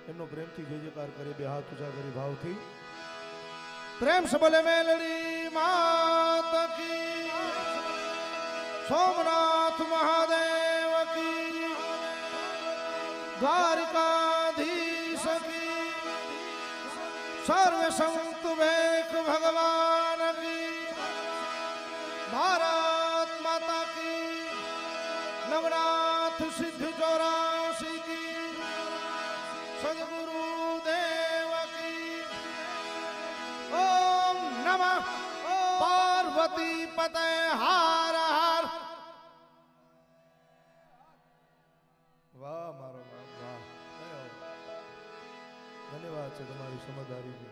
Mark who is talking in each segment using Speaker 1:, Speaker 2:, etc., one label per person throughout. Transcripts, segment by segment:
Speaker 1: એમનો પ્રેમથી જય જયકાર કરે બે હાથ ઊંચા કરી ભાવથી प्रेम से बोले मेलड़ी मात की सोमनाथ महादेव की द्वारिकाधीश की सर्व संत वेक भगवान की भारत माता की नवनाथ सिद्ध 84 की सदगुरु देव की ओम नमः पार्वती पते हार हार वाह मारो वाह धन्यवाद છે તમારી સમજદારી की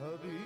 Speaker 1: हरि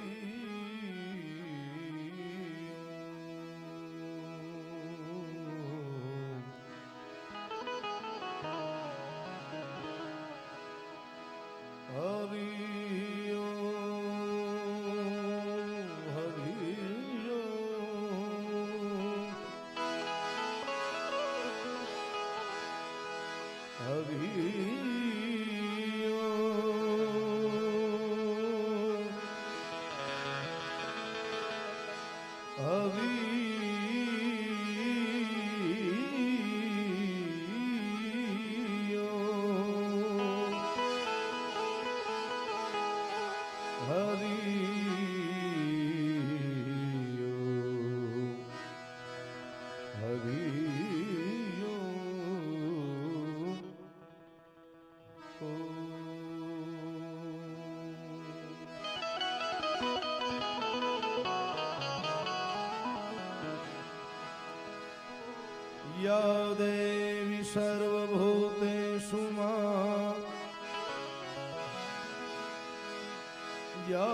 Speaker 1: या देवी सर्वभूतेषु मां या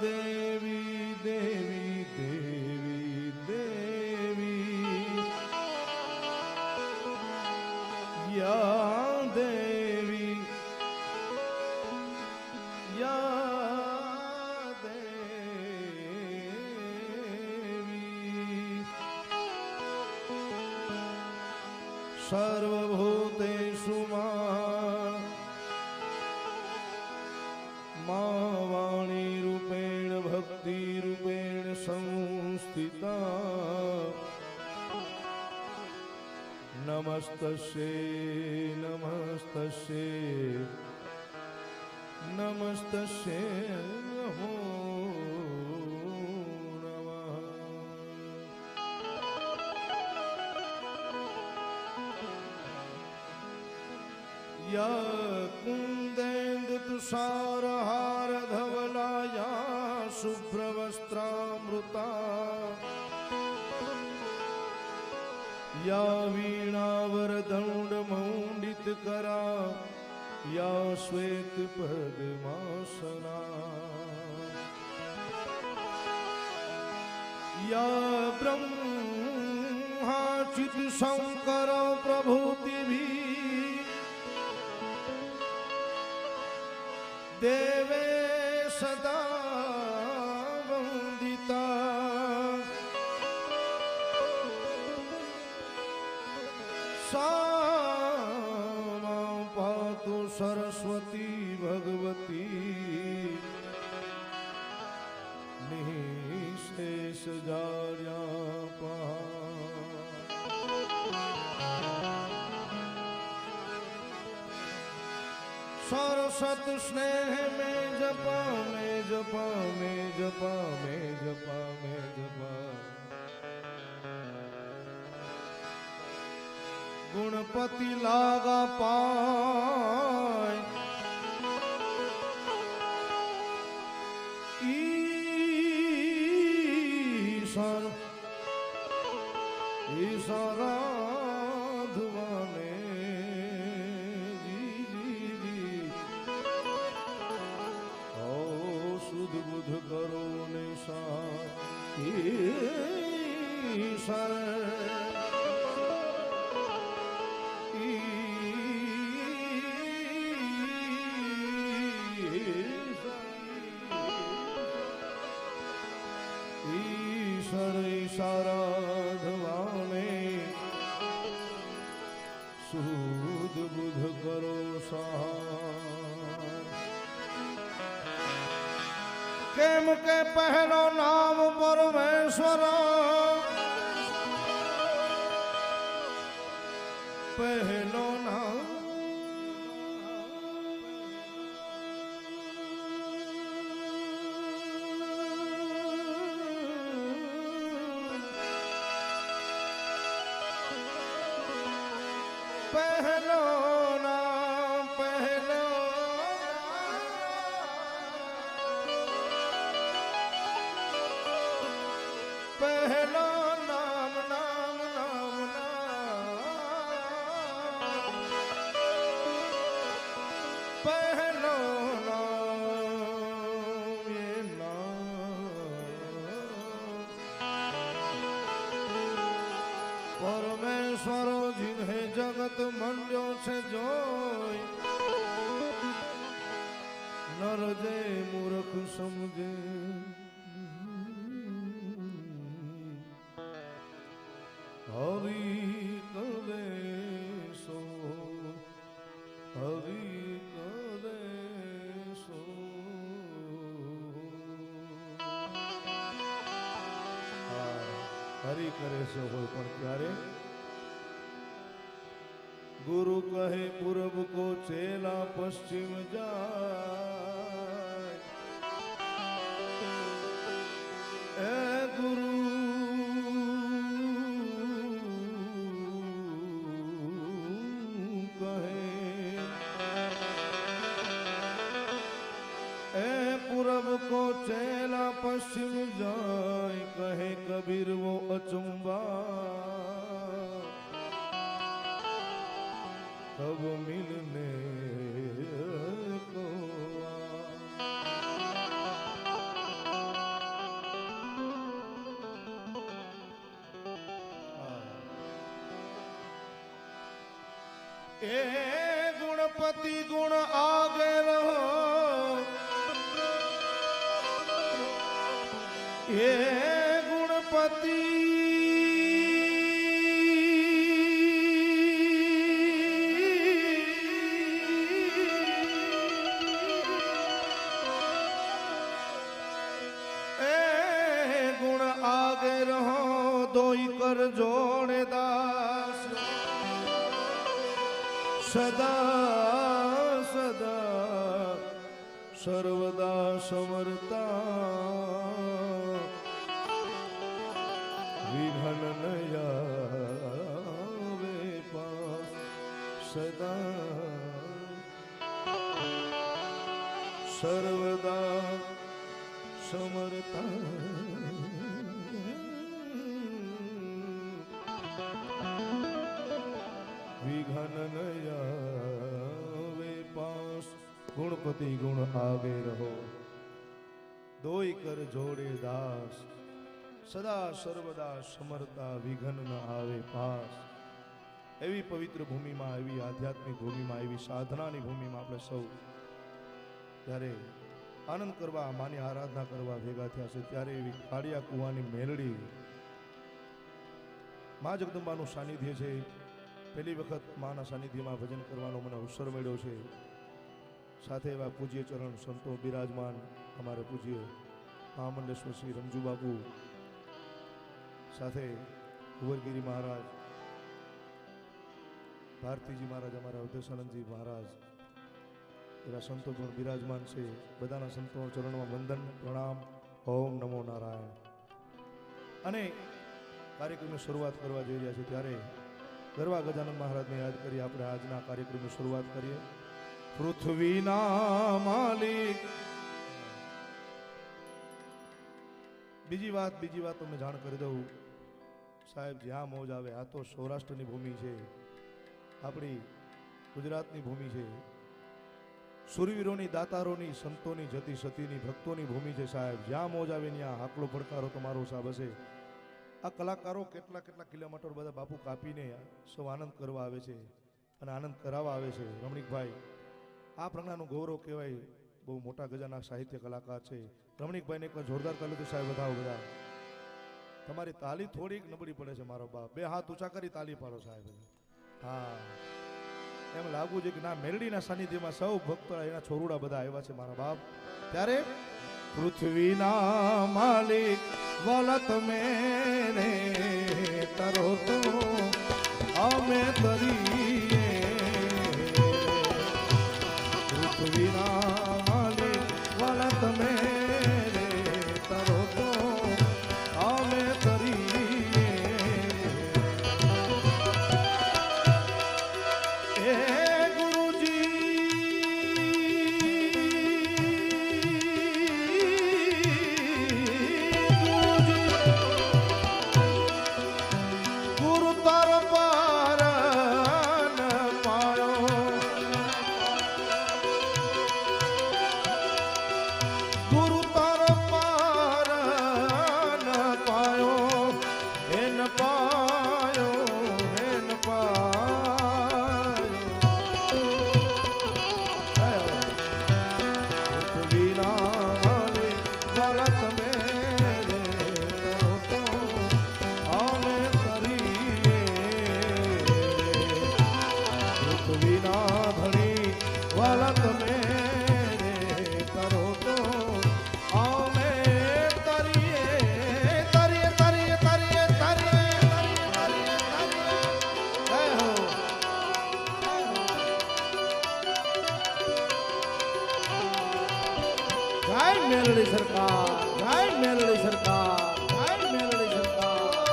Speaker 1: देवी देवी देवी देवी या देवी या सर्वभूतेषु मां वाणी रूपेण भक्ति रूपेण संस्थिता नमस्तस्यै नमस्तस्यै नमस्तस्यै नमो या कुंदेन्दु तुषारहार धवला या शुभ्रवस्त्रामृता या वीणावरदण्डमौण्डितकरा या श्वेत पद्मासना या ब्रह्माच्युत शंकर प्रभृतिभिः देवे सदा वंदिता सा मां पातु सरस्वती भगवती निःशेष जाड्यापहा सरसत स्नेह में जपा में जपा में जपा में जपा में जपा गुणपति लागा पाय ईश्वर ईश्वरा करो निशा ईश्वर ईश्वर ईशाराधवाने એમ કે પહેલો નામ પરમેશ્વર, પહેલો નામ પહેલો નામ પહેલો પહેલો નામ નામ નામ પહેલો નામ એ પરમેશ્વર જીને જગત મંડ્યો છે જોઈ, નર જે મૂર્ખ સમજે હરી કરે સો હરી કરે સો હરી કરે છે હોય પણ ક્યારે गुरु कहे पूरब को चेला पश्चिम जाए, ए गुरु कहे ए पूरब को चेला पश्चिम जाए, कहे कबीर वो अचंबा अब मिलने को ए गुणपति गुण आगे रहो, ए गुणपति आगे रहो, दोई कर जोड़े दास सदा सदा सर्वदा समरता, विघन नया वे पास सदा सर्वदा समरता, विघन वे पास गुणपति गुण आगे रहो, दोई कर जोड़े दास सदा सर्वदा समरता, विघन न आवे पास। एवी पवित्र भूमि में, एवी आध्यात्मिक भूमि में, एवी साधना भूमि में આપણે સૌ ત્યારે આનંદ કરવા, માની આરાધના કરવા ભેગા થયા છે, ત્યારે એવી કાળિયા કુવાની મેલડી મા જગદંબાનું સાનિધ્ય છે। પહેલી વખત માના સાનિધ્યમાં ભજન કરવાનો મને અવસર મળ્યો છે। સાથે એવા પૂજ્ય ચરણ સંતો બિરાજમાન, અમારે પૂજ્ય મહામંડલેશ્વર શ્રી રમજુ બાપુ, સાથે કુંવરગીરી મહારાજ, ભારતીજી મહારાજ, અમારા અવધેશાનંદજી મહારાજ, એવા સંતો પણ બિરાજમાન છે। બધાના સંતો ચરણમાં વંદન પ્રણામ, ઓમ નમો નારાયણ। અને કાર્યક્રમની શરૂઆત કરવા જઈ રહ્યા છે ત્યારે ગરવા ગજાનંદ મહારાજને યાદ કરી આપણે આજના કાર્યક્રમની શરૂઆત કરીએ। પૃથ્વીના માલિક, બીજી વાત તમને જાણ કરી દઉં સાહેબ, જ્યાં મોજ આવે, આ તો સૌરાષ્ટ્રની ભૂમિ છે, આપણી ગુજરાતની ભૂમિ છે, સુરવીરોની, દાતારોની, સંતોની, જતી સતીની, ભક્તોની ભૂમિ છે સાહેબ। જ્યાં મોજ આવે ત્યાં હાકલો પડકારો તમારો સાહેબ હશે। આ કલાકારો કેટલા કિલોમીટર બધા બાપુ કાપીને સૌ આનંદ કરવા આવે છે અને આનંદ કરાવવા આવે છે। રમણીકભાઈ આ પ્રજ્ઞાનું ગૌરવ કહેવાય, બહુ મોટા ગજાના સાહિત્ય કલાકાર છે। રમણીકભાઈને એક જોરદાર તાલી તો સાહેબ વધાવો બધા, તમારી તાલી થોડીક નબળી પડે છે મારો બાપ, બે હાથ ઊંચા કરી તાલી પાડો સાહેબ। હા, એમ લાગુ છે કે ના, મેરડીના સાનિધ્યમાં સૌ ભક્તો એના છોરુડા બધા આવ્યા છે મારા બાપ। ત્યારે પૃથ્વીના માલિક વાલા તમે રે તરો તો અમે તરીએ પૃથ્વીના માલિક વાલા તમે રે તરો તો અમે તરીએ હે મેલડી સરકાર, જય મેલડી સરકાર, જય મેલડી સરકાર.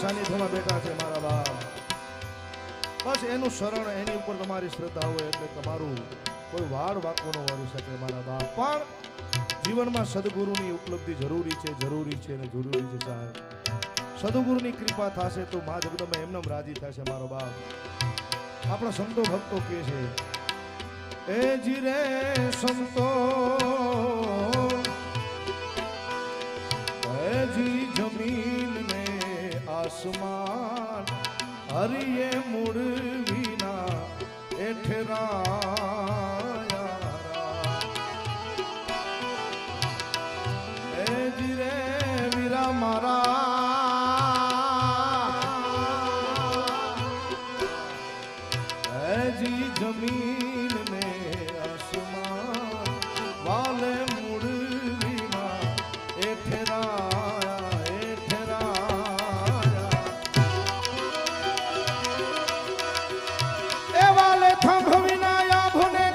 Speaker 1: સાનિધ્યમાં બેઠા છે મારા બાપ. બસ એનું શરણ, એની ઉપર તમારી શ્રદ્ધા હોય એટલે તમારું કોઈ વાડ વાંકો ન વાળી શકે મારા બાપ. પણ જીવનમાં સદગુરુની ઉપલબ્ધિ જરૂરી છે અને જરૂરી છે સાહેબ. સદગુરુની કૃપા થશે તો મા જગદંબા એમનેમ રાજી થશે મારો બાપ. આપણા સંતો ભક્તો કહે છે એ જીરે સંતો એ જી જમીન ને આસમાન હરિયે મૂળ વિના એ ઠેરાયા એ જીરે વીરા મારા જમીન ને આસમાન વાલે મૂળ વિના એ ઠેરાયા એ વાલે થંભ વિના આભને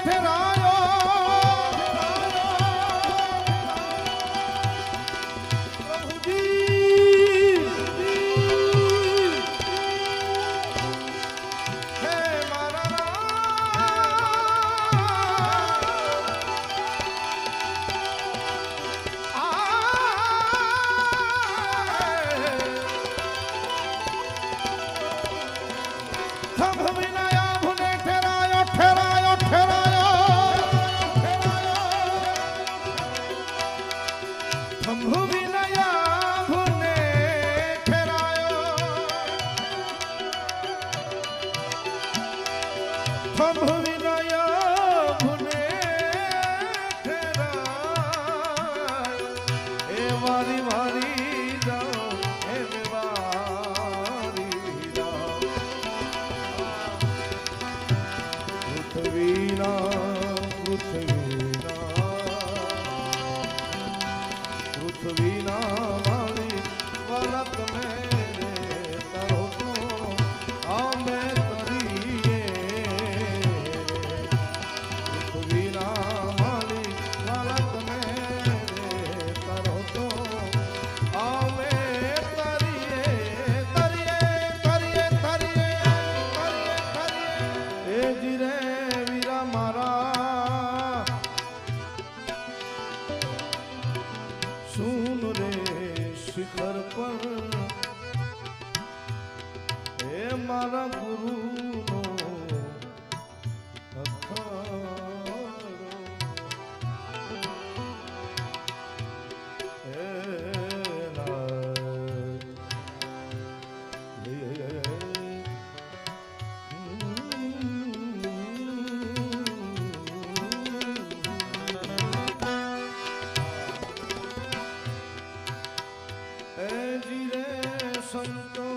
Speaker 1: મારા ગુરુનો સંતો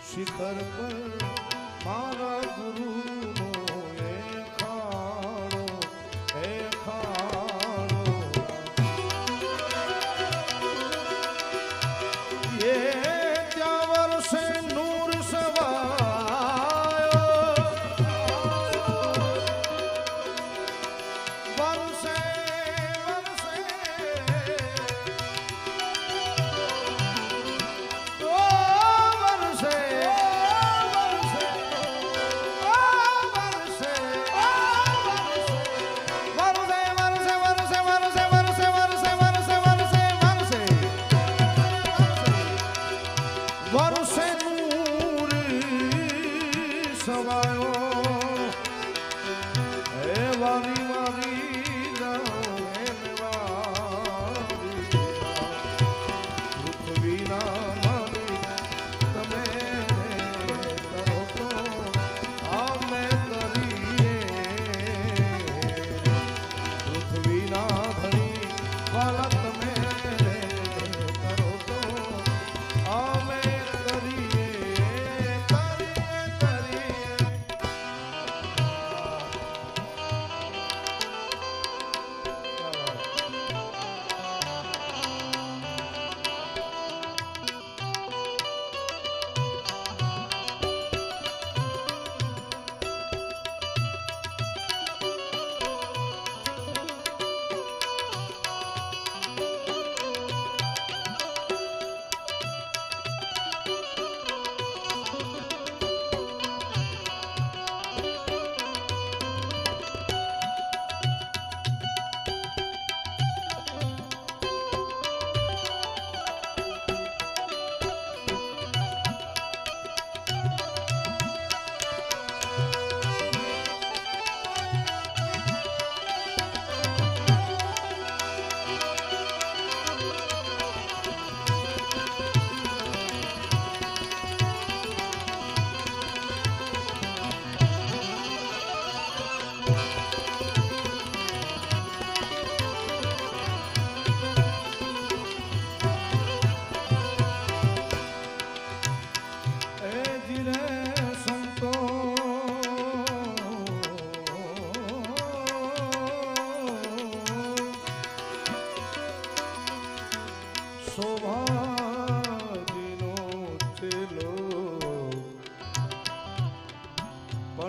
Speaker 1: શિખર પર મારા ગુરુનો એ ખાડો એ ત્યાં વર્ષે નૂર સવાયો વર્ષે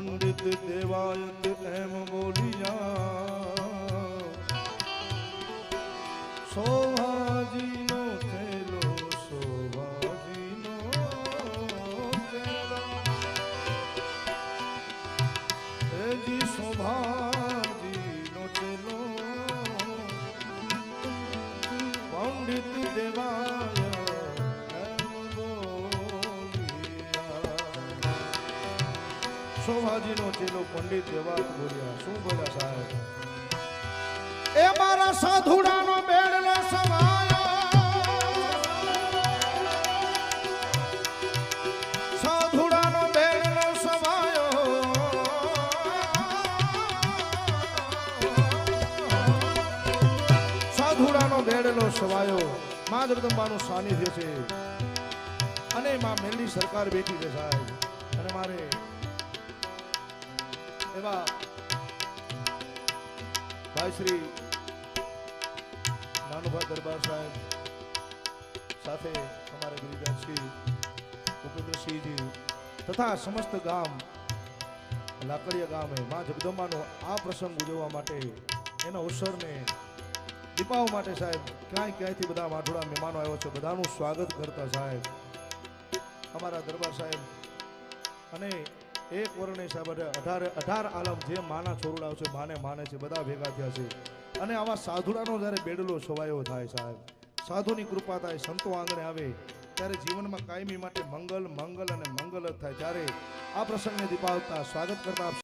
Speaker 1: પંડિત દેવાયત એમ બોલિયા શોભાજીનો થેલો શોભાજીનો થેલો જી શોભાજીનો થેલો પંડિત દેવાય શોભાજીનો ચેલો પંડિત દેવાત બોલ્યા શું બોલ્યા સાહેબ એ મારા સાધુડાનો બેડલો સમાયો સાધુડાનો બેડલો સમાયો સાધુડાનો બેડલો સમાયો મા જગદંબાનું સાનિધ્ય છે અને માં મેલડી સરકાર બેઠી છે સાહેબ અને મારે એવા ભાઈ શ્રી નાનુભા દરબાર સાહેબ સાથે અમારે ગિરિરાજસિંહ ભૂપેન્દ્રસિંહજી તથા સમસ્ત ગામ લાકડીયા ગામે મા જગદંબાનો આ પ્રસંગ ઉજવવા માટે એના અવસરને દીપાવવા માટે સાહેબ ક્યાંયથી બધા માઠોડા મહેમાનો આવ્યો છે બધાનું સ્વાગત કરતા સાહેબ અમારા દરબાર સાહેબ અને એક વર્ણે સાહેબ 18 આલમ જે માના છોરડાઓ છે માને માને છે બધા ભેગા થયા છે અને આવા સાધુડાનો જ્યારે બેડલો છવાયો થાય સાહેબ સાધુની કૃપા થાય સંતો આંગણે આવે ત્યારે જીવનમાં કાયમી માટે મંગલ મંગલ અને મંગલ જ થાય ત્યારે આ પ્રસંગને દીપાવતા સ્વાગત કરતા